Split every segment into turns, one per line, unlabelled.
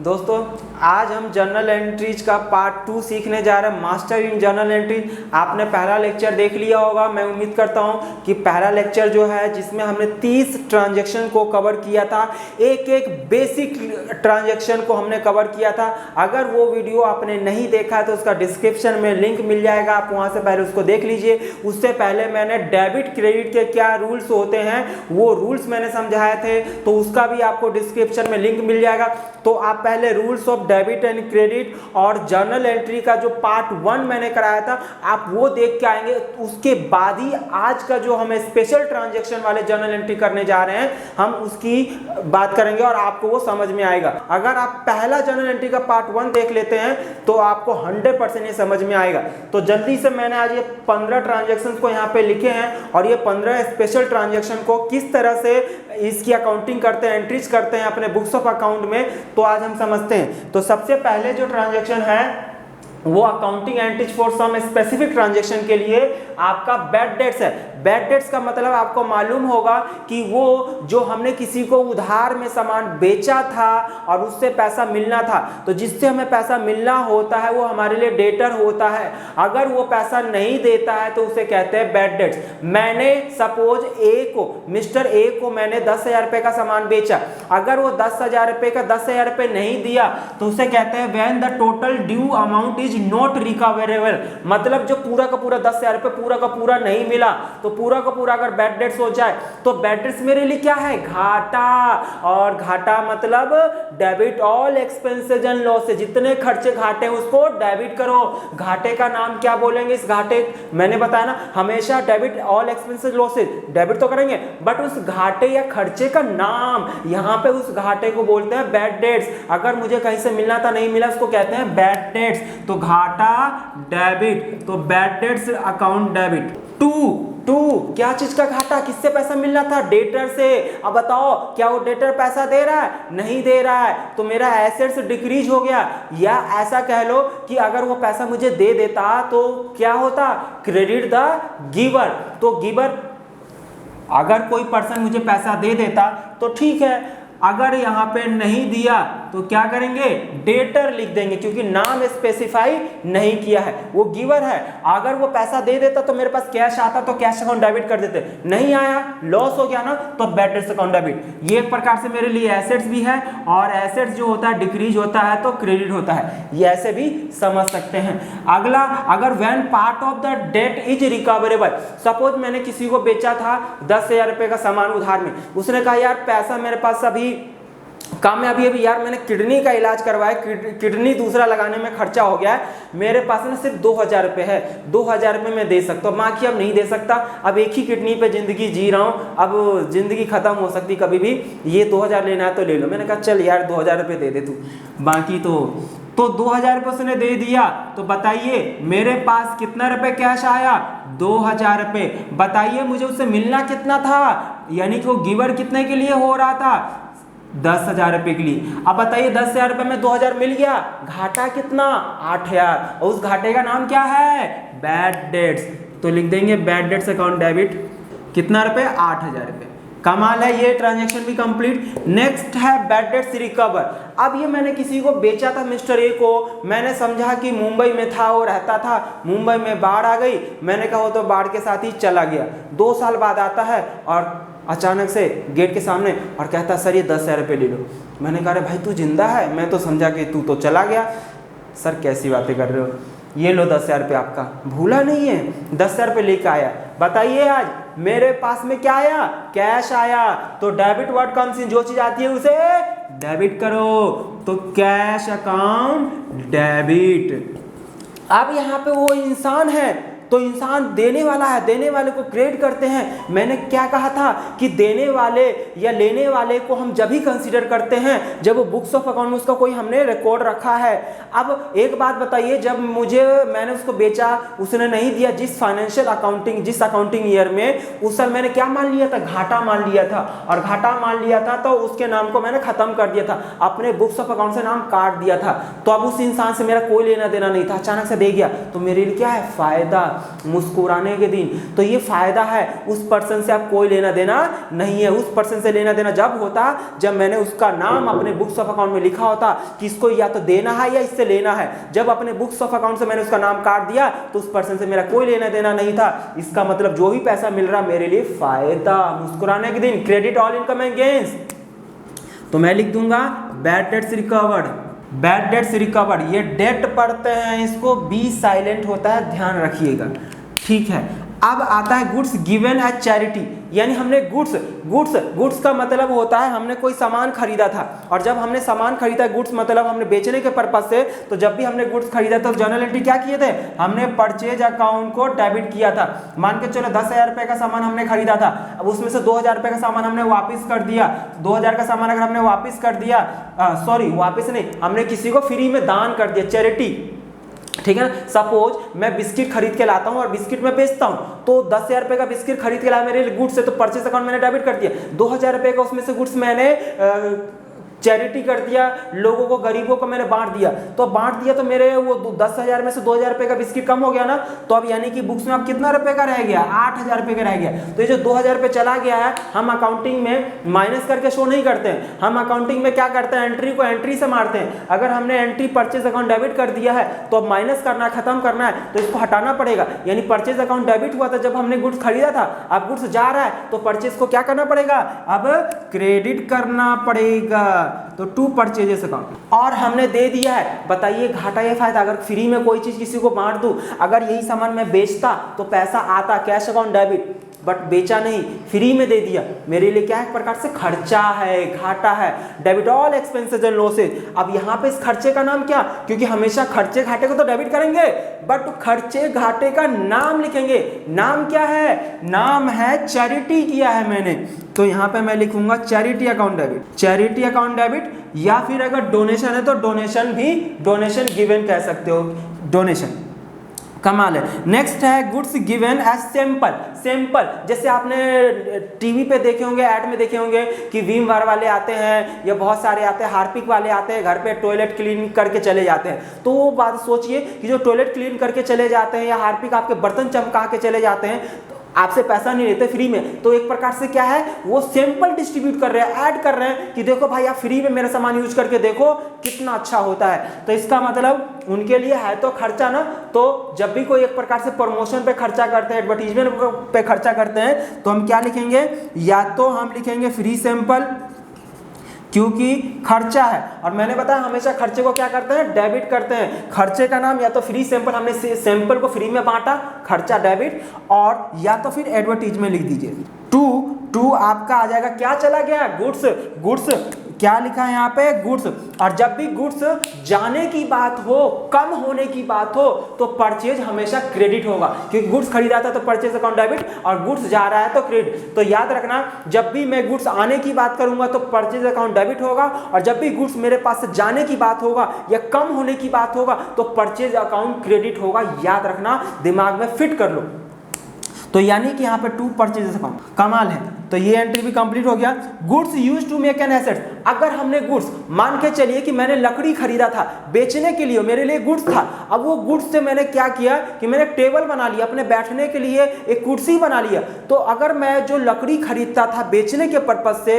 दोस्तों आज हम जर्नल एंट्रीज का पार्ट 2 सीखने जा रहे हैं, मास्टर इन जर्नल एंट्री। आपने पहला लेक्चर देख लिया होगा, मैं उम्मीद करता हूं कि पहला लेक्चर जो है जिसमें हमने 30 ट्रांजैक्शन को कवर किया था, एक एक बेसिक ट्रांजैक्शन को हमने कवर किया था। अगर वो वीडियो आपने नहीं देखा है तो उसका डिस्क्रिप्शन में लिंक मिल जाएगा, आप वहां से पहले उसको देख लीजिए। उससे पहले मैंने डेबिट क्रेडिट के क्या रूल्स होते हैं वो रूल्स मैंने समझाए थे, तो उसका भी आपको डिस्क्रिप्शन में लिंक मिल जाएगा। तो आप पहले rules of debit and credit और जर्नल एंट्री का जो पार्ट 1 मैंने कराया था आप वो देख के आएंगे। उसके बाद ही आज का जो हमें स्पेशल ट्रांजैक्शन वाले जर्नल एंट्री करने जा रहे हैं हम उसकी बात करेंगे और आपको वो समझ में आएगा। अगर आप पहला जर्नल एंट्री का पार्ट 1 देख लेते हैं तो आपको 100% ये समझ में आएगा। तो जल्दी से मैंने आज ये 15 ट्रांजैक्शन को यहाँ पे लिखे हैं और ये 15 स्पेशल ट्रांजैक्शन को किस तरह से इसकी अकाउंटिंग करते हैं, एंट्रीज करते हैं अपने बुक्स ऑफ अकाउंट में, तो आज हम समझते हैं। तो सबसे पहले जो ट्रांजैक्शन है वो accounting entries for some specific transaction के लिए आपका बैड डेट्स है। बैड डेट्स का मतलब आपको मालूम होगा कि वो जो हमने किसी को उधार में सामान बेचा था और उससे पैसा मिलना था, तो जिससे हमें पैसा मिलना होता है वो हमारे लिए डेटर होता है। अगर वो पैसा नहीं देता है तो उसे कहते हैं बैड डेट्स। मैंने सपोज मिस्टर ए को मैंने 10,000 रुपए का सामान बेचा, अगर वो 10,000 रुपए का 10,000 रुपए नहीं दिया तो उसे कहते हैं when the total due amount is not recoverable. मतलब जो पूरा का पूरा 10,000 रुपए पूरा का पूरा नहीं मिला तो पूरा का पूरा अगर बैड डेट्स हो जाए तो बैड डेट्स मेरे लिए क्या है, घाटा। और घाटा मतलब debit all expenses and losses, जितने खर्चे घाटे हैं उसको डेबिट करो। घाटे का नाम क्या बोलेंगे इस घाटे, मैंने बताया ना हमेशा debit all expenses losses debit तो करेंगे बट उस घाटे या खर्चे का नाम यहाँ पे उस घाटे को बोलते हैं बैड डेट्स। अगर मुझे कहीं से मिलना था नहीं मिला उसको कहते हैं बैड डेट्स। तो घाटा डेबिट, तो bad debts account debit. To क्या चीज का घाटा, किससे पैसा मिलना था, डेटर से। अब बताओ क्या वो डेटर पैसा दे रहा है, नहीं दे रहा है, तो मेरा एसेट्स डिक्रीज हो गया। या ऐसा कह लो कि अगर वो पैसा मुझे दे देता तो क्या होता, क्रेडिट द गिवर। तो गिवर अगर कोई पर्सन मुझे पैसा दे देता तो ठीक है, अगर यहाँ पे नहीं दिया तो क्या करेंगे, डेटर लिख देंगे क्योंकि नाम स्पेसिफाई नहीं किया है, वो गिवर है। अगर वो पैसा दे देता तो मेरे पास कैश आता तो कैश अकाउंट डेबिट कर देते, नहीं आया लॉस हो गया ना तो बैड डेट्स अकाउंट डेबिट। ये एक प्रकार से मेरे लिए एसेट्स भी है और एसेट्स जो होता है डिक्रीज होता है तो क्रेडिट होता है, ये ऐसे भी समझ सकते हैं। अगला, अगर when part of the debt is recoverable, suppose मैंने किसी को बेचा था 10,000 रुपए का सामान उधार में, उसने कहा यार पैसा मेरे पास अभी कामयाबी अभी यार मैंने किडनी का इलाज करवाया, किडनी दूसरा लगाने में खर्चा हो गया है, मेरे पास ना सिर्फ 2,000 रुपये है, 2,000 रुपये मैं दे सकता हूँ, बाकी अब नहीं दे सकता, अब एक ही किडनी पे जिंदगी जी रहा हूँ, अब जिंदगी खत्म हो सकती कभी भी, ये 2,000 लेना है तो ले लो। मैंने कहा चल यार 2,000 रुपये दे दे तू, बाकी तो 2,000 रुपये उसने दे दिया। तो बताइए मेरे पास कितना रुपए कैश आया, 2,000 रुपये। बताइए मुझे उससे मिलना कितना था, यानी कि वो गिवर कितने के लिए हो रहा था, 10,000 रुपये के लिए। अब बताइए 10,000 रुपये में 2,000 मिल गया, घाटा कितना, 8,000, और उस घाटे का नाम क्या है, बैड डेट्स। तो लिख देंगे बैड डेट्स अकाउंट डेबिट, कितना रुपए, 8,000 रुपये। कमाल है, ये ट्रांजैक्शन भी कंप्लीट। नेक्स्ट है बैड डेट्स रिकवर। अब ये मैंने किसी को बेचा था मिस्टर ए को, मैंने समझा कि मुंबई में था, वो रहता था, मुंबई में बाढ़ आ गई, मैंने कहा वो तो बाढ़ के साथ ही चला गया। 2 साल बाद आता है और अचानक से गेट के सामने और कहता सर ये 10,000 रुपये ले लो। मैंने कहा भाई तू जिंदा है, मैं तो समझा कि तू तो चला गया। सर कैसी बातें कर रहे हो, ये लो 10,000 रुपये आपका, भूला नहीं है, 10,000 रुपये लेके आया। बताइए आज मेरे पास में क्या आया, कैश आया। तो डेबिट वर्ड कम्स इन, जो चीज आती है उसे डेबिट करो, तो कैश अकाउंट डेबिट। अब यहाँ पे वो इंसान है तो इंसान देने वाला है, देने वाले को क्रेडिट करते हैं। मैंने क्या कहा था कि देने वाले या लेने वाले को हम जब ही कंसीडर करते हैं जब वो बुक्स ऑफ अकाउंट में उसका कोई हमने रिकॉर्ड रखा है। अब एक बात बताइए, जब मैंने उसको बेचा उसने नहीं दिया, जिस अकाउंटिंग ईयर में उस साल मैंने क्या मान लिया था, घाटा मान लिया था, और घाटा मान लिया था तो उसके नाम को मैंने खत्म कर दिया था, अपने बुक्स ऑफ अकाउंट से नाम काट दिया था। तो अब उस इंसान से मेरा कोई लेना देना नहीं था, अचानक से दे गया तो मेरे लिए क्या है, फायदा। मुस्कुराने के दिन। तो ये फायदा है, उस पर्सन से आप कोई लेना देना नहीं है। उस पर्सन से लेना देना जब होता जब मैंने उसका नाम अपने बुक्स ऑफ अकाउंट में लिखा होता कि इसको या तो देना है या इससे लेना है। जब अपने बुक्स ऑफ अकाउंट से मैंने उसका नाम काट दिया तो उस पर्सन से मेरा कोई लेना देना नहीं था। इसका मतलब जो भी पैसा मिल रहा मेरे लिए फायदा। मुस्कुराने के दिन, credit all income and gains. तो मैं लिख दूंगा bad debts recovered. Bad debts recovered, ये डेट पढ़ते हैं, इसको बी साइलेंट होता है, ध्यान रखिएगा, ठीक है। अब आता है गुड्स गिवन एज चैरिटी, यानी हमने गुड्स का मतलब होता है हमने कोई सामान खरीदा था, और जब हमने सामान खरीदा, गुड्स मतलब हमने बेचने के पर्पज से, तो जब भी हमने गुड्स खरीदा तो जर्नल एंट्री क्या किए थे, हमने परचेज अकाउंट को डेबिट किया था। मान के चलो 10,000 रुपये का सामान हमने खरीदा था, अब उसमें से 2,000 रुपये का सामान हमने वापस कर दिया। 2,000 का सामान अगर हमने वापस कर दिया, वापस नहीं, हमने किसी को फ्री में दान कर दिया, चैरिटी, ठीक है ना। सपोज मैं बिस्किट खरीद के लाता हूँ और बिस्किट में बेचता हूँ, तो 10,000 रुपये का बिस्किट खरीद के लाया मेरे गुड्स से, तो परचेज अकाउंट मैंने डेबिट कर दिया। 2,000 रुपये का उसमें से गुड्स मैंने चैरिटी कर दिया, लोगों को, गरीबों को मैंने बांट दिया। तो बांट दिया तो मेरे वो 10,000 में से 2,000 रुपये का बिस्किट कम हो गया ना। तो अब यानी कि बुक्स में अब कितना रुपए का रह गया, 8,000 रुपये का रह गया। तो ये जो 2,000 रुपये चला गया है, हम अकाउंटिंग में माइनस करके शो नहीं करते हैं। हम अकाउंटिंग में क्या करते हैं, एंट्री को एंट्री से मारते हैं। अगर हमने एंट्री परचेज अकाउंट डेबिट कर दिया है तो अब माइनस करना है, खत्म करना है, तो इसको हटाना पड़ेगा। यानी परचेज अकाउंट डेबिट हुआ था जब हमने गुड्स खरीदा था, अब गुड्स जा रहा है तो परचेज को क्या करना पड़ेगा, अब क्रेडिट करना पड़ेगा। तो टू परचेजेस अकाउंट, और हमने दे दिया है। बताइए घाटा या फायदा, अगर फ्री में कोई चीज किसी को बांट दूं, अगर यही सामान मैं बेचता तो पैसा आता, कैश अकाउंट डेबिट, बट बेचा नहीं, फ्री में दे दिया, मेरे लिए क्या है, एक प्रकार से खर्चा है, घाटा है। Debit all expenses and losses. अब यहाँ पे इस खर्चे का नाम क्या, क्योंकि हमेशा खर्चे घाटे को तो डेबिट करेंगे, बट खर्चे घाटे का नाम लिखेंगे। नाम क्या है, नाम है चैरिटी किया है मैंने, तो यहाँ पे मैं लिखूंगा charity account debit. Charity account debit, या फिर अगर डोनेशन है तो डोनेशन भी, डोनेशन गिवन कह सकते हो, डोनेशन, कमाल है। नेक्स्ट है goods given as sample. Sample जैसे आपने टीवी पे देखे होंगे, ऐड में देखे होंगे कि विम बार वाले आते हैं या बहुत सारे आते हैं, हार्पिक वाले आते हैं, घर पे टॉयलेट क्लीन करके चले जाते हैं। तो वो बात सोचिए कि जो टॉयलेट क्लीन करके चले जाते हैं या हार्पिक आपके बर्तन चमका के चले जाते हैं, आपसे पैसा नहीं लेते फ्री में, तो एक प्रकार से क्या है, वो सैंपल डिस्ट्रीब्यूट कर रहे हैं, ऐड कर रहे हैं कि देखो भाई आप फ्री में मेरा सामान यूज करके देखो कितना अच्छा होता है। तो इसका मतलब उनके लिए है तो खर्चा ना। तो जब भी कोई एक प्रकार से प्रमोशन पे खर्चा करते हैं, एडवर्टीजमेंट पे खर्चा करते हैं, तो हम क्या लिखेंगे, या तो हम लिखेंगे फ्री सैंपल, क्योंकि खर्चा है, और मैंने बताया हमेशा खर्चे को क्या करते हैं, डेबिट करते हैं। खर्चे का नाम या तो फ्री सैंपल, हमने सैंपल को फ्री में बांटा, खर्चा डेबिट, और या तो फिर एडवर्टीजमेंट लिख दीजिए। टू आपका आ जाएगा, क्या चला गया, गुड्स क्या लिखा है यहाँ पे, गुड्स। और जब भी गुड्स जाने की बात हो, कम होने की बात हो, तो परचेज हमेशा क्रेडिट होगा, क्योंकि गुड्स खरीदा था तो परचेज अकाउंट डेबिट, और गुड्स जा रहा है तो क्रेडिट। तो याद रखना, जब भी मैं गुड्स आने की बात करूंगा तो परचेज अकाउंट डेबिट होगा, और जब भी गुड्स मेरे पास से जाने की बात होगा या कम होने की बात होगा तो परचेज अकाउंट क्रेडिट होगा। याद रखना, दिमाग में फिट कर लो। तो यानी कि यहाँ पे टू परचेजेस अकाउंट, कमाल है। तो ये एंट्री भी कंप्लीट हो गया। Goods use to make an asset, अगर हमने गुड्स, मान के चलिए कि मैंने लकड़ी खरीदा था बेचने के लिए, मेरे लिए गुड्स था। अब वो गुड्स से मैंने क्या किया कि मैंने टेबल बना लिया, अपने बैठने के लिए एक कुर्सी बना लिया। तो अगर मैं जो लकड़ी खरीदता था बेचने के पर्पज से,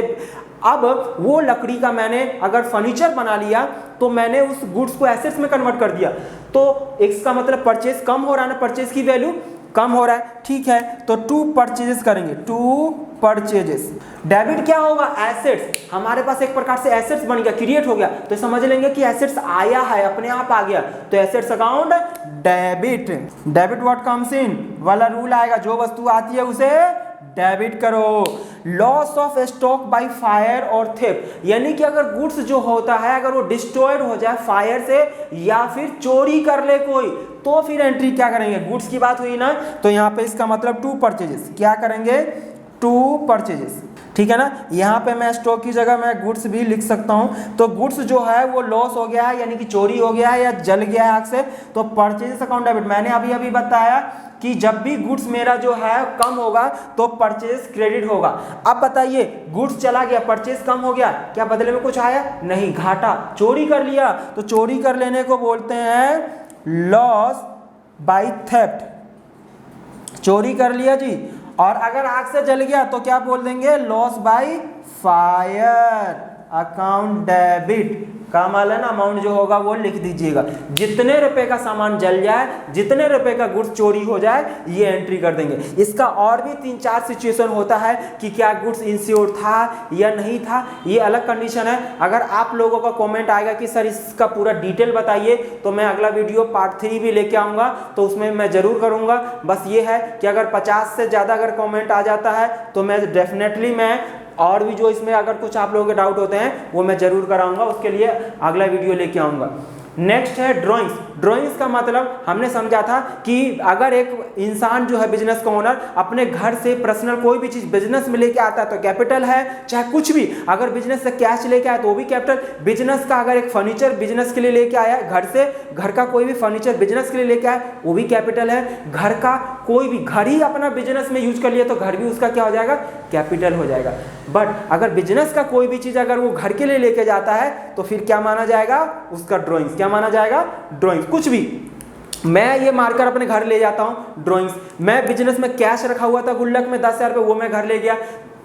अब वो लकड़ी का मैंने अगर फर्नीचर बना लिया, तो मैंने उस गुड्स को एसेट्स में कन्वर्ट कर दिया। तो इसका मतलब परचेज कम हो रहा है ना, परचेज की वैल्यू कम हो रहा है, ठीक है। तो टू परचेजेस करेंगे, टू परचेजेस। डेबिट क्या होगा, एसेट्स, हमारे पास एक प्रकार से एसेट्स बन गया, क्रिएट हो गया, तो समझ लेंगे कि एसेट्स आया है, अपने आप आ गया। तो assets account debit, debit what comes in वाला रूल आएगा, जो वस्तु आती है उसे डेबिट करो। Loss of stock by fire और थेफ्ट, यानी कि अगर गुड्स जो होता है अगर वो डिस्ट्रॉयड हो जाए फायर से या फिर चोरी कर ले कोई, तो फिर एंट्री क्या करेंगे, गुड्स की बात हुई ना, तो यहाँ पे इसका मतलब टू परचेजेस, क्या करेंगे, टू परचेजेस, ठीक है ना। यहाँ पे मैं स्टॉक की जगह मैं गुड्स भी लिख सकता हूँ। तो गुड्स जो है वो लॉस हो गया है, यानी कि चोरी हो गया है या जल गया है आग से, तो परचेजेस अकाउंट डेबिट। मैंने अभी बताया कि जब भी गुड्स मेरा जो है कम होगा तो परचेज क्रेडिट होगा। अब बताइए, गुड्स चला गया, परचेज कम हो गया, क्या बदले में कुछ आया, नहीं, घाटा। चोरी कर लिया, तो चोरी कर लेने को बोलते हैं लॉस बाय थेफ्ट, चोरी कर लिया जी, और अगर आग से जल गया तो क्या बोल देंगे, loss by fire, account debit. काम वाला ना अमाउंट जो होगा वो लिख दीजिएगा। जितने रुपए का सामान जल जाए, जितने रुपए का गुड्स चोरी हो जाए, ये एंट्री कर देंगे। इसका और भी 3-4 सिचुएशन होता है कि क्या गुड्स इंश्योर था या नहीं था, ये अलग कंडीशन है। अगर आप लोगों का कमेंट आएगा कि सर इसका पूरा डिटेल बताइए, तो मैं अगला वीडियो पार्ट 3 भी लेके आऊँगा, तो उसमें मैं ज़रूर करूँगा। बस ये है कि अगर 50 से ज़्यादा अगर कमेंट आ जाता है तो मैं डेफिनेटली मैं और भी जो इसमें अगर कुछ आप लोगों के डाउट होते हैं वो मैं जरूर कराऊंगा, उसके लिए अगला वीडियो लेके आऊंगा। नेक्स्ट है ड्राइंग्स। ड्राइंग्स का मतलब हमने समझा था कि अगर एक इंसान जो है बिजनेस का ओनर अपने घर से पर्सनल कोई भी चीज बिजनेस में लेके आता है तो कैपिटल है, चाहे कुछ भी। अगर बिजनेस से कैश लेके आया तो वो भी कैपिटल। बिजनेस का अगर एक फर्नीचर बिजनेस के लिए लेके आया घर से, घर का कोई भी फर्नीचर बिजनेस के लिए लेके आया वो भी कैपिटल है। घर का कोई भी घर ही अपना बिजनेस में यूज कर लिया तो घर भी उसका क्या हो जाएगा, कैपिटल हो जाएगा। बट अगर बिजनेस का कोई भी चीज अगर वो घर के लिए लेके जाता है तो फिर क्या माना जाएगा, उसका ड्राइंग्स। क्या माना जाएगा, ड्राइंग्स। कुछ भी मैं ये मार्कर अपने घर ले जाता हूँ, ड्राइंग्स। मैं बिजनेस में कैश रखा हुआ था गुल्लक में 10,000 रुपये, वो मैं घर ले गया,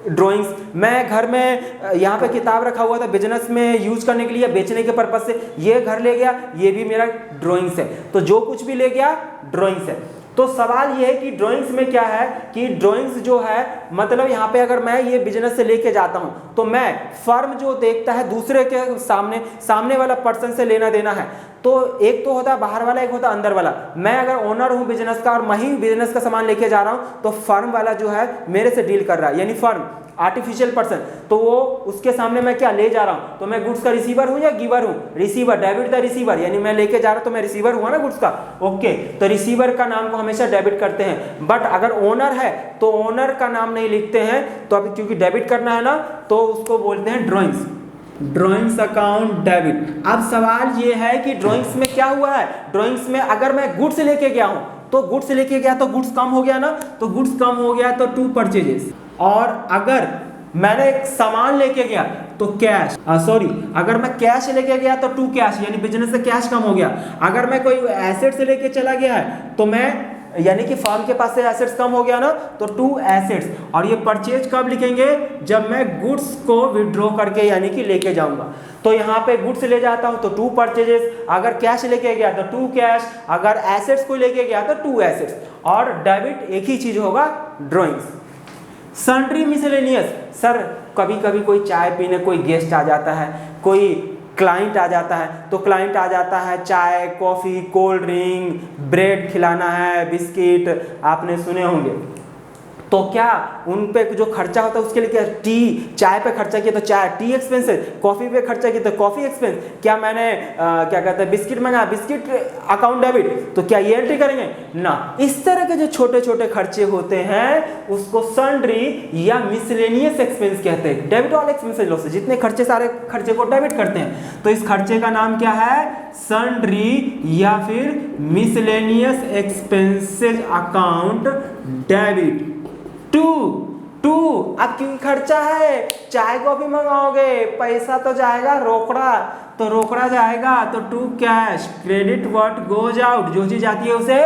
ड्राइंग्स। मैं घर में यहाँ पे किताब रखा हुआ था बिजनेस में यूज करने के लिए, बेचने के पर्पज से, ये घर ले गया, ये भी मेरा ड्राइंग्स है। तो जो कुछ भी ले गया ड्राइंग्स है। तो सवाल ये है कि ड्राइंग्स में क्या है कि ड्राइंग्स जो है मतलब यहाँ पे अगर मैं ये बिजनेस से लेके जाता हूँ तो मैं फर्म जो देखता है दूसरे के सामने वाला पर्सन से लेना देना है। तो एक तो होता है बाहर वाला, एक होता है अंदर वाला। मैं अगर ओनर हूँ बिजनेस का और मैं ही बिजनेस का सामान लेके जा रहा हूँ तो फर्म वाला जो है मेरे से डील कर रहा है, यानी फर्म आर्टिफिशियल पर्सन। तो वो उसके सामने मैं क्या ले जा रहा हूँ, तो मैं गुड्स का रिसीवर हूँ या गिवर हूँ, रिसीवर, डेबिट द रिसीवर, यानी मैं लेके जा रहा हूँ तो मैं रिसीवर हुआ ना गुड्स का। ओके, तो रिसीवर का नाम को हमेशा डेबिट करते हैं। बट अगर ओनर है तो ओनर का नाम नहीं लिखते हैं, तो अभी क्योंकि डेबिट करना है ना तो उसको बोलते हैं ड्राइंग्स, ड्राइंग्स अकाउंट डेबिट। अब सवाल ये है कि ड्राइंग्स में क्या हुआ है, ड्राइंग्स में अगर मैं गुड्स लेके गया हूँ तो गुड्स लेके गया तो गुड्स कम हो गया ना, तो गुड्स कम हो गया तो टू परचेजेस। और अगर मैंने एक सामान लेके गया तो कैश, अगर मैं कैश लेके गया तो टू कैश, यानी बिजनेस से कैश कम हो गया। अगर मैं कोई एसेट से लेके चला गया है तो मैं यानी कि फर्म के पास से एसेट्स कम हो गया ना, तो टू एसेट्स। और ये परचेज कब लिखेंगे, जब मैं गुड्स को विड्रॉ करके यानी कि लेके जाऊंगा। तो यहाँ पे गुड्स ले जाता हूँ तो टू परचेजेस, अगर कैश लेके गया तो टू कैश, अगर एसेट्स को लेके गया तो टू एसेट्स। और डेबिट एक ही चीज होगा, ड्राइंग्स। सन्ड्री मिसलेनियस, सर कभी कभी कोई चाय पीने कोई गेस्ट आ जाता है, कोई क्लाइंट आ जाता है, तो क्लाइंट आ जाता है, चाय कॉफ़ी कोल्ड ड्रिंक ब्रेड खिलाना है, बिस्किट आपने सुने होंगे। तो क्या उन पे जो खर्चा होता है उसके लिए क्या, टी चाय पे खर्चा किया तो चाय टी एक्सपेंस है, कॉफ़ी पे खर्चा किया तो कॉफ़ी एक्सपेंस। क्या मैंने क्या कहते हैं बिस्किट मंगाया, बिस्किट अकाउंट डेबिट, तो क्या ये एंट्री करेंगे ना। इस तरह के जो छोटे छोटे खर्चे होते हैं उसको सन्ड्री या मिसलेनियस एक्सपेंस कहते हैं। डेबिट ऑल एक्सपेंसेस लॉस, जितने खर्चे सारे खर्चे को डेबिट करते हैं, तो इस खर्चे का नाम क्या है, सन्ड्री या फिर miscellaneous expenses account debit. To अब क्योंकि खर्चा है, चाय कॉफी मंगाओगे पैसा तो जाएगा रोकड़ा, तो रोकड़ा जाएगा तो to cash, credit what goes out, जो चीज आती है उसे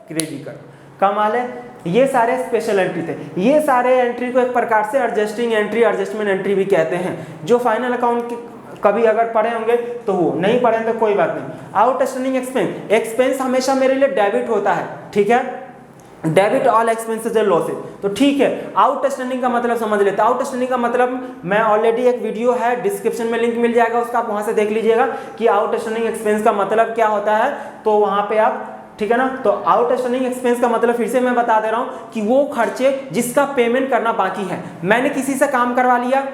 क्रेडिट कर। कमाल है। ये सारे स्पेशल एंट्री थे। ये सारे एंट्री को एक प्रकार से एडजस्टिंग एंट्री, एडजस्टमेंट एंट्री भी कहते हैं। जो फाइनल अकाउंट कभी अगर पढ़े होंगे तो वो, नहीं पढ़े तो कोई बात नहीं। आउटस्टैंडिंग एक्सपेंस, एक्सपेंस हमेशा मेरे लिए डेबिट होता है, ठीक है, debit all expenses and losses, तो ठीक है। आउटस्टैंडिंग का मतलब समझ लेते हैं। आउटस्टैंडिंग का मतलब मैं ऑलरेडी एक वीडियो है डिस्क्रिप्शन में लिंक मिल जाएगा उसका, आप वहां से देख लीजिएगा कि आउटस्टैंडिंग एक्सपेंस का मतलब क्या होता है, तो वहां पे आप, ठीक है ना। तो आउटस्टैंडिंग एक्सपेंस का मतलब फिर से मैं बता दे रहा हूं कि वो खर्चे जिसका पेमेंट करना बाकी है। मैंने किसी से काम करवा लिया,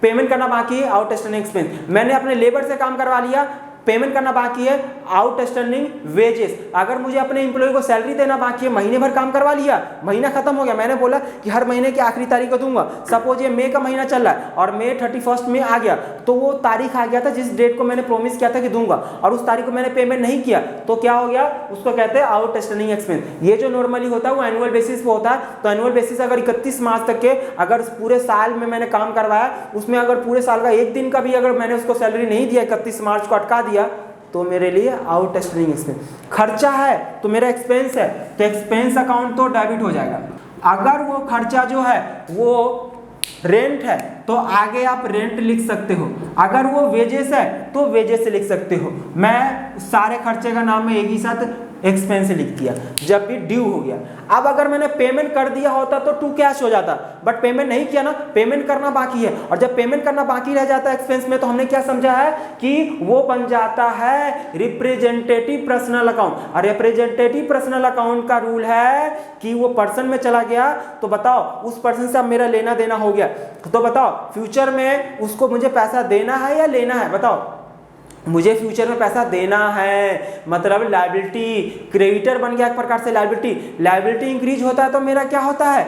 पेमेंट करना बाकी है, आउटस्टैंडिंग एक्सपेंस। मैंने अपने लेबर से काम करवा लिया, पेमेंट करना बाकी है, आउटस्टैंडिंग वेजेस। अगर मुझे अपने एम्प्लॉय को सैलरी देना बाकी है, महीने भर काम करवा लिया, महीना खत्म हो गया, मैंने बोला कि हर महीने की आखिरी तारीख को दूंगा। सपोज ये मई का महीना चल रहा है और मई 31 में आ गया, तो वो तारीख आ गया था जिस डेट को मैंने प्रॉमिस किया था कि दूंगा, और उस तारीख को मैंने पेमेंट नहीं किया, तो क्या हो गया, उसको कहते हैं आउटस्टैंडिंग एक्सपेंस। ये जो नॉर्मली होता है वो एनुअल बेसिस पे होता है। तो एनुअल बेसिस अगर 31 मार्च तक के अगर पूरे साल में मैंने काम करवाया, उसमें अगर पूरे साल का एक दिन का भी अगर मैंने उसको सैलरी नहीं दिया, 31 मार्च को अटका दिया, तो मेरे लिए आउटस्टैंडिंग एक्सपेंस। खर्चा है तो मेरा एक्सपेंस है, तो एक्सपेंस अकाउंट तो डेबिट हो जाएगा। अगर वो खर्चा जो है वो रेंट है तो आगे आप रेंट लिख सकते हो, अगर वो वेजेस है तो वेजेस लिख सकते हो। मैं सारे खर्चे का नाम में एक ही साथ एक्सपेंस लिख दिया जब भी ड्यू हो गया। अब अगर मैंने पेमेंट कर दिया होता तो टू कैश हो जाता, बट पेमेंट नहीं किया ना, पेमेंट करना बाकी है, और जब पेमेंट करना बाकी रह जाता है एक्सपेंस में, तो हमने क्या समझा है कि वो बन जाता है रिप्रेजेंटेटिव पर्सनल अकाउंट। और रिप्रेजेंटेटिव पर्सनल अकाउंट का रूल है कि वो पर्सन में चला गया तो बताओ उस पर्सन से अब मेरा लेना देना हो गया, तो बताओ फ्यूचर में उसको मुझे पैसा देना है या लेना है, बताओ। मुझे फ्यूचर में पैसा देना है, मतलब लायबिलिटी, क्रेडिटर बन गया एक प्रकार से लायबिलिटी। लायबिलिटी इंक्रीज होता है तो मेरा क्या होता है,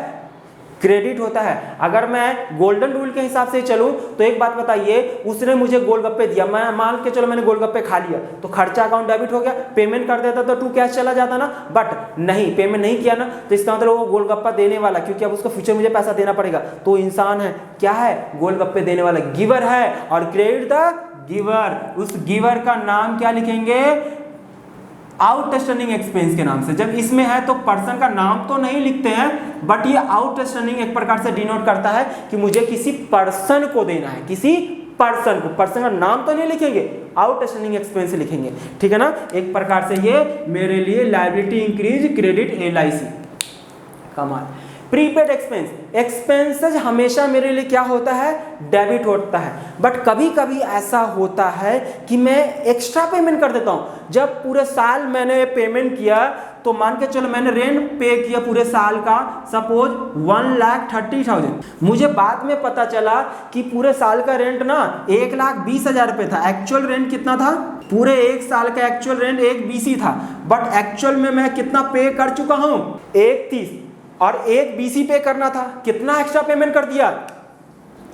क्रेडिट होता है। अगर मैं गोल्डन रूल के हिसाब से चलूं तो एक बात बताइए, उसने मुझे गोलगप्पे दिया, मैं मान के चलो मैंने गोलगप्पे खा लिया, तो खर्चा अकाउंट डेबिट हो गया। पेमेंट कर देता तो टू कैश चला जाता ना, बट नहीं, पेमेंट नहीं किया ना, तो इसका मतलब वो गोलगप्पा देने वाला, क्योंकि अब उसको फ्यूचर मुझे पैसा देना पड़ेगा, तो इंसान है, क्या है, गोलगप्पे देने वाला, गिवर है। और क्रेडिट द गिवर, उस गिवर का नाम क्या लिखेंगे, आउटस्टैंडिंग एक्सपेंस के नाम से। जब इसमें है तो पर्सन का नाम तो नहीं लिखते हैं, बट ये आउटस्टैंडिंग एक प्रकार से डिनोट करता है कि मुझे किसी पर्सन को देना है, किसी पर्सन को, पर्सन का नाम तो नहीं लिखेंगे, आउटस्टैंडिंग एक्सपेंस लिखेंगे, ठीक है ना। एक प्रकार से ये मेरे लिए लायबिलिटी इंक्रीज, क्रेडिट LIC। कमाल। प्रीपेड एक्सपेंस, एक्सपेंसेस हमेशा मेरे लिए क्या होता है, डेबिट होता है, बट कभी कभी ऐसा होता है कि मैं एक्स्ट्रा पेमेंट कर देता हूं। जब पूरे साल मैंने पेमेंट किया, तो मान के चलो मैंने रेंट पे किया पूरे साल का, सपोज 1,30,000, मुझे बाद में पता चला कि पूरे साल का रेंट ना 1,20,000 रुपये था। एक्चुअल रेंट कितना था, पूरे एक साल का एक्चुअल रेंट 1,20 था, बट एक्चुअल में मैं कितना पे कर चुका हूं, 1,30, और 1,20 पे करना था, कितना एक्स्ट्रा पेमेंट कर दिया,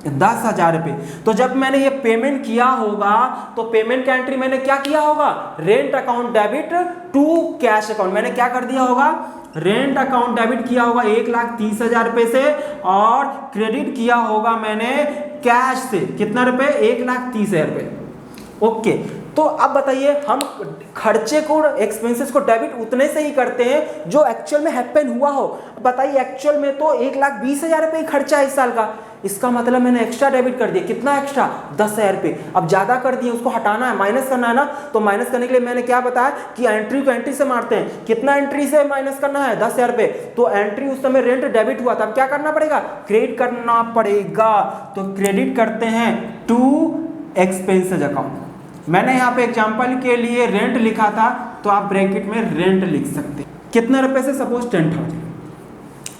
10,000 रुपये। तो जब मैंने ये पेमेंट किया होगा तो पेमेंट का एंट्री मैंने क्या किया होगा, rent account debit to cash account, मैंने क्या कर दिया होगा, रेंट अकाउंट डेबिट किया होगा 1,30,000 रुपये से, और क्रेडिट किया होगा मैंने कैश से, कितना रुपए, 1,30,000 रुपये। ओके, तो अब बताइए हम खर्चे को, एक्सपेंसेस को डेबिट उतने से ही करते हैं जो एक्चुअल में हैपन हुआ हो। बताइए एक्चुअल में तो 1,20,000 रुपये खर्चा है इस साल का, इसका मतलब मैंने एक्स्ट्रा डेबिट कर दिया, कितना एक्स्ट्रा, 10,000 रुपये। अब ज्यादा कर दिए, उसको हटाना है, माइनस करना है ना, तो माइनस करने के लिए मैंने क्या बताया कि एंट्री को एंट्री से मारते हैं, कितना एंट्री से माइनस करना है, 10,000 रुपये। तो एंट्री उस समय रेंट डेबिट हुआ था, अब क्या करना पड़ेगा, क्रेडिट करना पड़ेगा। तो क्रेडिट करते हैं टू एक्सपेंसेस अकाउंट। मैंने यहाँ पे एग्जांपल के लिए रेंट लिखा था, तो आप ब्रैकेट में रेंट लिख सकते हैं, कितने रुपए से, सपोज 10,000।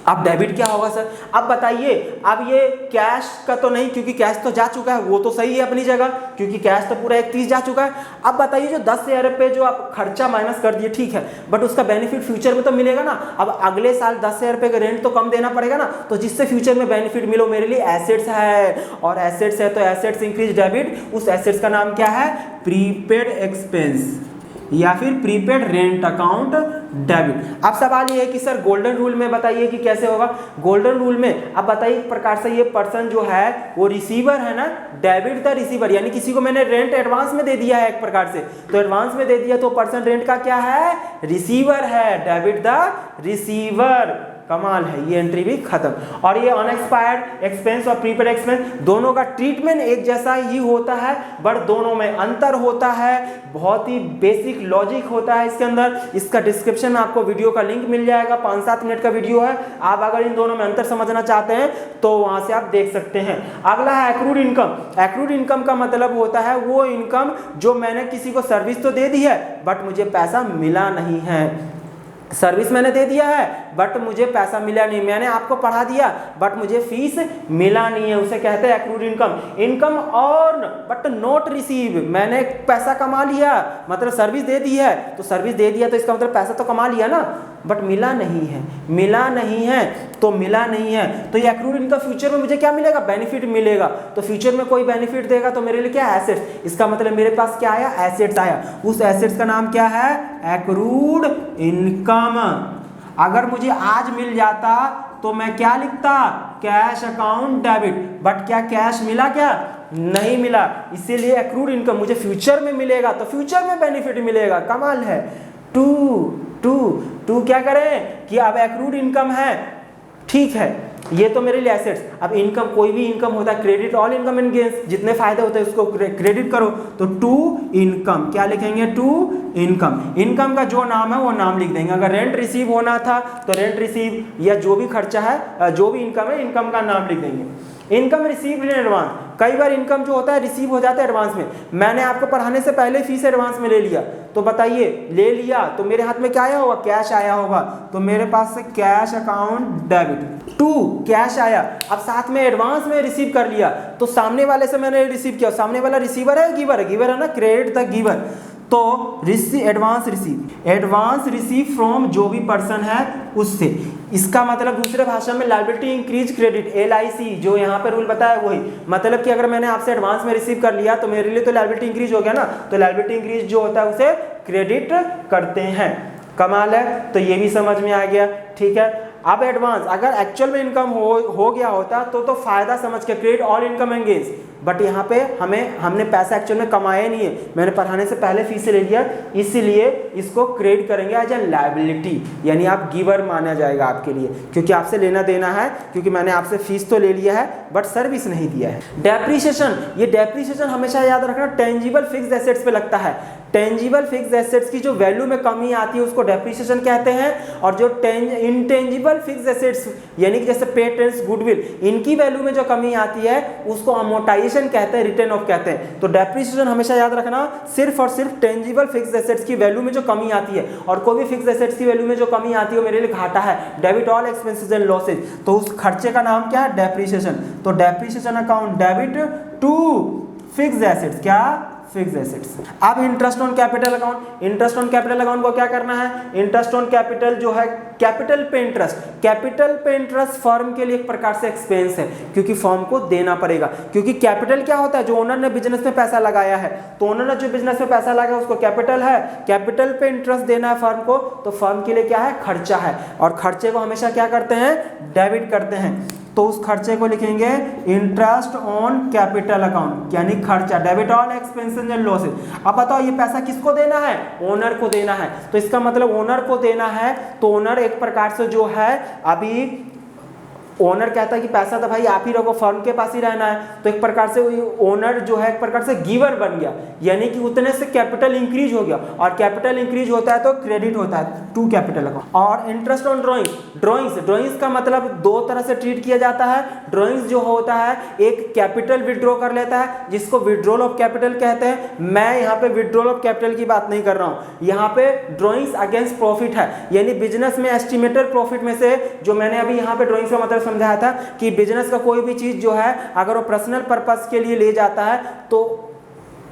अब डेबिट क्या होगा सर, अब बताइए, अब ये कैश का तो नहीं, क्योंकि कैश तो जा चुका है, वो तो सही है अपनी जगह, क्योंकि कैश तो पूरा 1,30 जा चुका है। अब बताइए जो 10,000 रुपये जो आप खर्चा माइनस कर दिए, ठीक है, बट उसका बेनिफिट फ्यूचर में तो मिलेगा ना। अब अगले साल 10,000 रुपये का रेंट तो कम देना पड़ेगा ना, तो जिससे फ्यूचर में बेनिफिट मिलो, मेरे लिए एसेट्स है, और एसेट्स है तो एसेट्स इंक्रीज डेबिट, उस एसेट्स का नाम क्या है, प्रीपेड एक्सपेंस या फिर प्रीपेड रेंट अकाउंट डेबिट। अब सवाल ये है कि सर गोल्डन रूल में बताइए कि कैसे होगा। गोल्डन रूल में अब बताइए, एक प्रकार से ये पर्सन जो है वो रिसीवर है ना, डेबिट द रिसीवर, यानी किसी को मैंने रेंट एडवांस में दे दिया है एक प्रकार से, तो एडवांस में दे दिया तो पर्सन रेंट का क्या है, रिसीवर है, डेबिट द रिसीवर। कमाल है, ये एंट्री भी खत्म। और ये अनएक्सपायर्ड एक्सपेंस और प्रीपेड एक्सपेंस दोनों का ट्रीटमेंट एक जैसा ही होता है, बट दोनों में अंतर होता है, बहुत ही बेसिक लॉजिक होता है इसके अंदर। इसका डिस्क्रिप्शन में आपको वीडियो का लिंक मिल जाएगा, 5-7 मिनट का वीडियो है, आप अगर इन दोनों में अंतर समझना चाहते हैं तो वहां से आप देख सकते हैं। अगला है एक्रूड इनकम। एक्रूड इनकम का मतलब होता है वो इनकम जो मैंने किसी को सर्विस तो दे दी है, बट मुझे पैसा मिला नहीं है। सर्विस मैंने दे दिया है बट मुझे पैसा मिला नहीं, मैंने आपको पढ़ा दिया बट मुझे फीस मिला नहीं है, उसे कहते हैं accrued income. Income earn but not receive, मैंने पैसा कमा लिया, मतलब सर्विस दे दी है, तो सर्विस दे दिया तो इसका मतलब पैसा तो कमा लिया ना, बट मिला नहीं है, मिला नहीं है तो मिला नहीं है। तो ये एक्रूड इनकम फ्यूचर में मुझे क्या मिलेगा, बेनिफिट मिलेगा। तो फ्यूचर में कोई बेनिफिट देगा तो मेरे लिए क्या, एसेट्स। इसका मतलब मेरे पास क्या आया, एसेट्स आया। उस एसेट्स का नाम क्या है, एक्रूड इनकम। अगर मुझे आज मिल जाता तो मैं क्या लिखता, कैश अकाउंट डेबिट, बट क्या कैश मिला क्या? नहीं मिला, इसीलिए एक्रूड इनकम मुझे फ्यूचर में मिलेगा, तो फ्यूचर में बेनिफिट मिलेगा। कमाल है। टू क्या करें कि अब एक्रूड इनकम है, ठीक है, ये तो मेरे लिए एसेट्स। अब इनकम, कोई भी इनकम होता है, credit all income and gains, जितने फायदे होते हैं उसको क्रेडिट करो, तो टू इनकम, क्या लिखेंगे? To income. इनकम का जो नाम है वो नाम लिख देंगे। अगर रेंट रिसीव होना था तो रेंट रिसीव, या जो भी खर्चा है, जो भी इनकम है, इनकम का नाम लिख देंगे। इनकम रिसीव इन एडवांस, कई बार इनकम जो होता है रिसीव हो जाता है एडवांस में। मैंने आपको पढ़ाने से पहले फीस एडवांस में ले लिया, तो बताइए, ले लिया तो मेरे हाथ में क्या आया होगा? कैश आया होगा, तो मेरे पास से cash account debit. To cash आया, अब साथ में एडवांस में रिसीव कर लिया, तो सामने वाले से मैंने रिसीव किया, सामने वाला रिसीवर है गिवर है? गिवर है ना, क्रेडिट द गिवर, तो एडवांस रिसीव फ्रॉम जो भी पर्सन है उससे। इसका मतलब दूसरे भाषा में लायबिलिटी इंक्रीज क्रेडिट, LIC, जो यहाँ पे रूल बताया वही। मतलब कि अगर मैंने आपसे एडवांस में रिसीव कर लिया तो मेरे लिए तो लायबिलिटी इंक्रीज हो गया ना, तो लायबिलिटी इंक्रीज जो होता है उसे क्रेडिट करते हैं। कमाल है, तो ये भी समझ में आ गया, ठीक है। अब एडवांस, अगर एक्चुअल में इनकम हो गया होता तो फायदा समझ के credit all income and gains, but यहाँ पे हमने पैसा एक्चुअल में कमाया नहीं है, मैंने पढ़ाने से पहले फीस से ले लिया, इसीलिए इसको क्रेडिट करेंगे एज ए लायबिलिटी, यानी आप गिवर माना जाएगा आपके लिए, क्योंकि आपसे लेना देना है, क्योंकि मैंने आपसे फीस तो ले लिया है बट सर्विस नहीं दिया है। डेप्रीशिएशन, ये डेप्रीशिएशन हमेशा याद रखना टेंजिबल फिक्स्ड एसेट्स पे लगता है। टेंजिबल फिक्स्ड एसेट्स की जो वैल्यू में कमी आती है उसको डेप्रीशिएशन कहते हैं, और जो इंटेंजिबल फिक्स्ड एसेट्स यानी कि जैसे पेटेंट्स, गुडविल, इनकी वैल्यू में जो कमी आती है उसको अमोर्टाइजेशन कहते हैं, रिटर्न ऑफ कहते हैं। तो डेप्रीशिएशन हमेशा याद रखना सिर्फ और सिर्फ टेंजिबल फिक्स्ड एसेट्स की वैल्यू में जो कमी आती है, और कोई भी फिक्स्ड एसेट्स की वैल्यू में जो कमी आती है वो मेरे लिए घाटा है। Debit all expenses and losses, तो उस खर्चे का नाम क्या है? डेप्रीशिएशन। तो depreciation account debit to fixed assets, क्या? Fixed assets. अब interest on capital account, interest on capital account को क्या करना है? इंटरेस्ट ऑन कैपिटल जो है, कैपिटल पे इंटरेस्ट, कैपिटल पे इंटरेस्ट फर्म के लिए एक प्रकार से एक्सपेंस है, क्योंकि फर्म को देना पड़ेगा, क्योंकि कैपिटल क्या होता है? जो ओनर ने बिजनेस में पैसा लगाया है, तो ओनर ने जो बिजनेस में पैसा लगाया उसको कैपिटल है, कैपिटल पे इंटरेस्ट देना है फर्म को, तो फर्म के लिए क्या है? खर्चा है, और खर्चे को हमेशा क्या करते हैं? डेबिट करते हैं। तो उस खर्चे को लिखेंगे इंटरेस्ट ऑन कैपिटल अकाउंट, यानी खर्चा, debit all expenses and losses. अब बताओ ये पैसा किसको देना है? ओनर को देना है, तो इसका मतलब ओनर को देना है, तो ओनर एक प्रकार से जो है, अभी ओनर कहता है कि पैसा तो भाई आप ही रखो, फर्म के पास ही रहना है, तो एक प्रकार से ओनर जो है एक प्रकार से गिवर बन गया, यानी कि उतने से कैपिटल इंक्रीज हो गया, और कैपिटल इंक्रीज होता है तो क्रेडिट होता है टू कैपिटल अकाउंट। और इंटरेस्ट ऑन ड्रॉइंग्स का मतलब दो तरह से ट्रीट किया जाता है। ड्रॉइंग्स जो होता है, एक कैपिटल विड्रॉ कर लेता है जिसको विड्रॉल ऑफ कैपिटल कहते हैं। मैं यहाँ पे विड्रॉल ऑफ कैपिटल की बात नहीं कर रहा हूँ, यहाँ पे ड्रॉइंग्स अगेंस्ट प्रॉफिट है, यानी बिजनेस में एस्टिमेटेड प्रॉफिट में से, जो मैंने अभी यहाँ पे ड्रॉइंग्स का मतलब समझाया था कि बिजनेस का कोई भी चीज जो है अगर वो पर्सनल पर्पस के लिए ले जाता है तो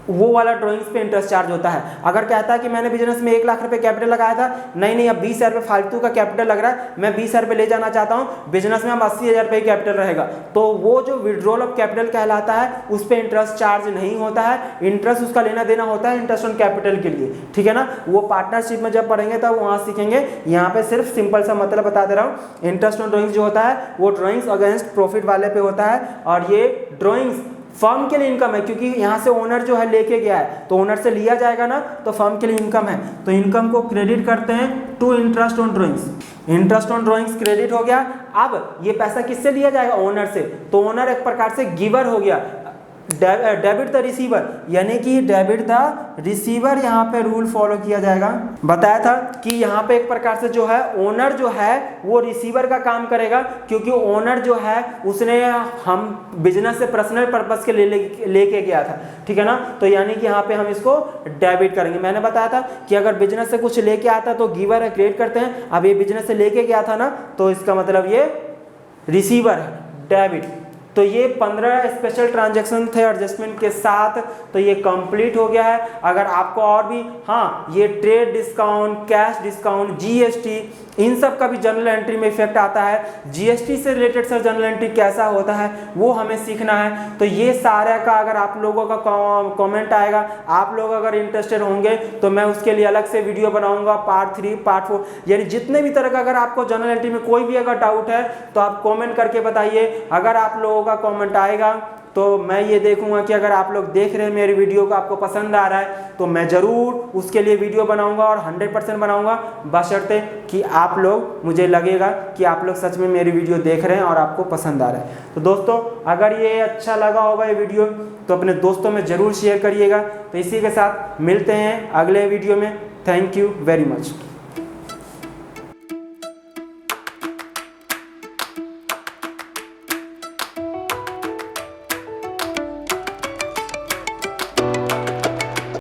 वो वाला ड्राइंग्स पे इंटरेस्ट चार्ज होता है। अगर कहता है कि मैंने बिजनेस में 1 लाख रुपए कैपिटल लगाया था, नहीं अब 20,000 रुपये फालतू का कैपिटल लग रहा है, मैं 20,000 रुपये ले जाना चाहता हूँ, बिजनेस में अब 80,000 रुपये कैपिटल रहेगा, तो वो जो विड्रॉल ऑफ कैपिटल कहलाता है उस पर इंटरेस्ट चार्ज नहीं होता है। इंटरेस्ट उसका लेना देना होता है इंटरेस्ट ऑन कैपिटल के लिए, ठीक है ना। वो पार्टनरशिप में जब पढ़ेंगे तब वहाँ सीखेंगे, यहाँ पे सिर्फ सिंपल सा मतलब बता दे रहा हूँ। इंटरेस्ट ऑन ड्राइंग्स जो होता है वो ड्राइंग्स अगेंस्ट प्रॉफिट वाले पे होता है, और ये ड्राइंग्स फर्म के लिए इनकम है, क्योंकि यहाँ से ओनर जो है लेके गया है, तो ओनर से लिया जाएगा ना, तो फर्म के लिए इनकम है, तो इनकम को क्रेडिट करते हैं to interest on drawings. Interest on drawings credit हो गया। अब ये पैसा किससे लिया जाएगा? ओनर से, तो ओनर एक प्रकार से गिवर हो गया। डेबिट द रिसीवर, यानी कि डेबिट द रिसीवर यहाँ पे रूल फॉलो किया जाएगा। बताया था कि यहाँ पे एक प्रकार से जो है ओनर जो है वो रिसीवर का काम करेगा, क्योंकि ओनर जो है उसने हम बिजनेस से पर्सनल पर्पस के लेके गया था, ठीक है ना। तो यानी कि यहाँ पे हम इसको डेबिट करेंगे। मैंने बताया था कि अगर बिजनेस से कुछ लेके आता तो गिवर है, क्रेडिट करते हैं। अब ये बिजनेस से लेके गया था ना, तो इसका मतलब ये रिसीवर है, डेबिट। तो ये 15 स्पेशल ट्रांजैक्शन थे एडजस्टमेंट के साथ, तो ये कंप्लीट हो गया है। अगर आपको और भी, हाँ, ये trade discount, cash discount, GST, इन सब का भी जर्नल एंट्री में इफेक्ट आता है। जीएसटी से रिलेटेड सर जर्नल एंट्री कैसा होता है वो हमें सीखना है। तो ये सारे का अगर आप लोगों का कमेंट आएगा, आप लोग अगर इंटरेस्टेड होंगे तो मैं उसके लिए अलग से वीडियो बनाऊंगा, पार्ट 3, पार्ट 4, यानी जितने भी तरह का अगर आपको जर्नल एंट्री में कोई भी अगर डाउट है तो आप कमेंट करके बताइए। अगर आप लोगों का कमेंट आएगा तो मैं ये देखूंगा कि अगर आप लोग देख रहे हैं मेरी वीडियो को, आपको पसंद आ रहा है, तो मैं ज़रूर उसके लिए वीडियो बनाऊंगा और 100% बनाऊंगा, बशर्ते कि आप लोग, मुझे लगेगा कि आप लोग सच में मेरी वीडियो देख रहे हैं और आपको पसंद आ रहा है। तो दोस्तों, अगर ये अच्छा लगा होगा ये वीडियो तो अपने दोस्तों में ज़रूर शेयर करिएगा। तो इसी के साथ मिलते हैं अगले वीडियो में। Thank you very much.